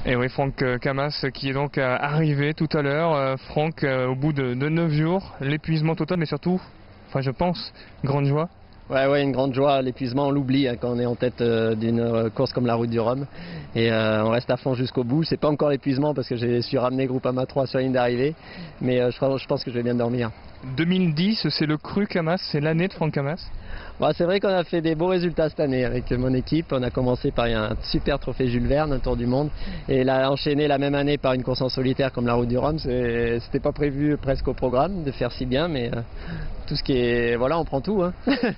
Et oui, Franck Camas qui est donc arrivé tout à l'heure. Franck, au bout de 9 jours, l'épuisement total, mais surtout, enfin je pense, grande joie. Ouais, une grande joie. L'épuisement, on l'oublie quand on est en tête d'une course comme la Route du Rhum. Et on reste à fond jusqu'au bout. C'est pas encore l'épuisement parce que j'ai su ramener Groupama 3 sur la ligne d'arrivée. Mais je pense que je vais bien dormir. 2010, c'est le cru Camas, c'est l'année de Franck Camas. Bon, c'est vrai qu'on a fait des beaux résultats cette année avec mon équipe. On a commencé par un super trophée Jules Verne, un tour du monde. Et l'a enchaîné la même année par une course en solitaire comme la Route du Rhum. C'était pas prévu presque au programme de faire si bien, mais tout ce qui est... Voilà, on prend tout. Hein.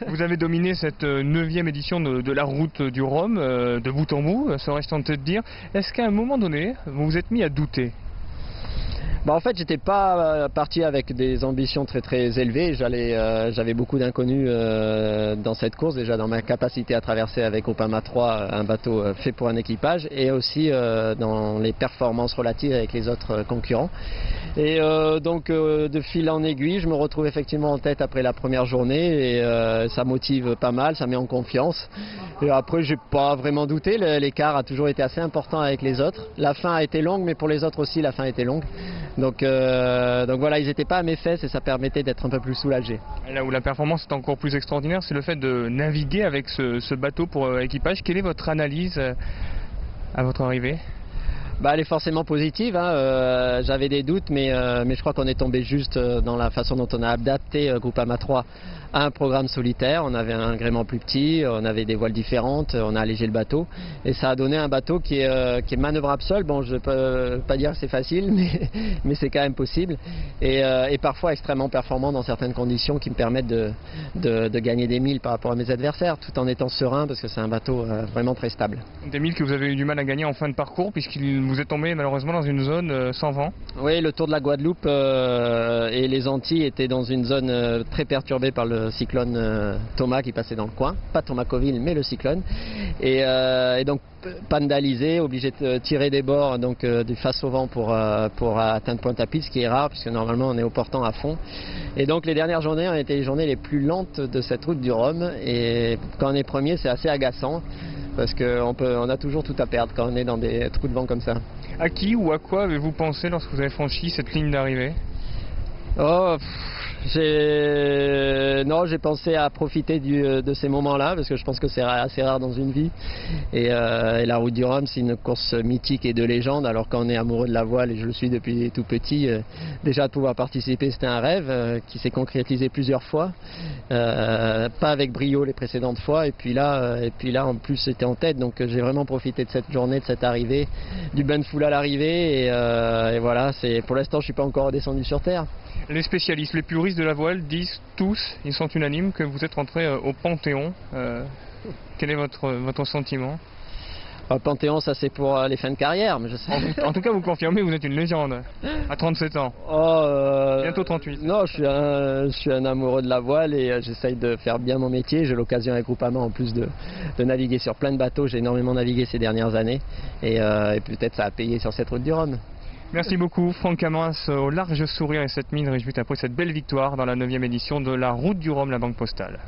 Vous avez dominé cette 9e édition de la Route du Rhum, de bout en bout, serais-je tenté de dire. Est-ce qu'à un moment donné, vous vous êtes mis à douter ? En fait, j'étais pas parti avec des ambitions très élevées. J'avais beaucoup d'inconnus dans cette course, déjà dans ma capacité à traverser avec Groupama 3 un bateau fait pour un équipage, et aussi dans les performances relatives avec les autres concurrents. Et donc de fil en aiguille, je me retrouve effectivement en tête après la première journée, et ça motive pas mal, ça met en confiance. Et après, j'ai pas vraiment douté, l'écart a toujours été assez important avec les autres. La fin a été longue, mais pour les autres aussi, la fin était longue. Donc voilà, ils n'étaient pas à mes fesses et ça permettait d'être un peu plus soulagé. Là où la performance est encore plus extraordinaire, c'est le fait de naviguer avec ce bateau pour équipage. Quelle est votre analyse à votre arrivée ? Elle est forcément positive, hein. J'avais des doutes, mais je crois qu'on est tombé juste dans la façon dont on a adapté Groupama 3 à un programme solitaire. On avait un gréement plus petit, on avait des voiles différentes, on a allégé le bateau, et ça a donné un bateau qui est manœuvrable seul. Bon, je ne peux pas dire que c'est facile, mais c'est quand même possible, et parfois extrêmement performant dans certaines conditions qui me permettent de gagner des milles par rapport à mes adversaires, tout en étant serein, parce que c'est un bateau vraiment très stable. Des milles que vous avez eu du mal à gagner en fin de parcours, puisqu'il vous êtes tombé malheureusement dans une zone sans vent. Oui, le Tour de la Guadeloupe et les Antilles étaient dans une zone très perturbée par le cyclone Thomas qui passait dans le coin. Pas Thomas Coville, mais le cyclone. Et donc panne d'alizé, obligé de tirer des bords, donc du face au vent pour atteindre Pointe-à-Pitre, ce qui est rare puisque normalement on est au portant à fond. Et donc les dernières journées ont été les journées les plus lentes de cette route du Rhum. Et quand on est premier, c'est assez agaçant, parce qu'on a toujours tout à perdre quand on est dans des trous de vent comme ça. À qui ou à quoi avez-vous pensé lorsque vous avez franchi cette ligne d'arrivée ? J'ai pensé à profiter de ces moments-là, parce que je pense que c'est assez rare dans une vie. Et la Route du Rhum, c'est une course mythique et de légende. Alors quand on est amoureux de la voile, et je le suis depuis tout petit, déjà de pouvoir participer, c'était un rêve qui s'est concrétisé plusieurs fois. Pas avec brio les précédentes fois. Et puis là en plus, c'était en tête. Donc j'ai vraiment profité de cette journée, de cette arrivée, du bain de foule à l'arrivée. Et voilà, pour l'instant, je suis pas encore redescendu sur terre. Les spécialistes, les puristes de la voile disent tous, ils sont unanimes, que vous êtes rentré au Panthéon. Quel est votre sentiment ? Panthéon, ça c'est pour les fins de carrière, mais je sais. En tout cas, vous confirmez, vous êtes une légende, à 37 ans. Bientôt 38. Non, je suis un amoureux de la voile, et j'essaye de faire bien mon métier. J'ai l'occasion avec Groupama en plus de naviguer sur plein de bateaux. J'ai énormément navigué ces dernières années, et peut-être ça a payé sur cette route du Rhum. Merci beaucoup Franck Camas, au large sourire et cette mine réjouie après cette belle victoire dans la 9e édition de la Route du Rhum, la Banque Postale.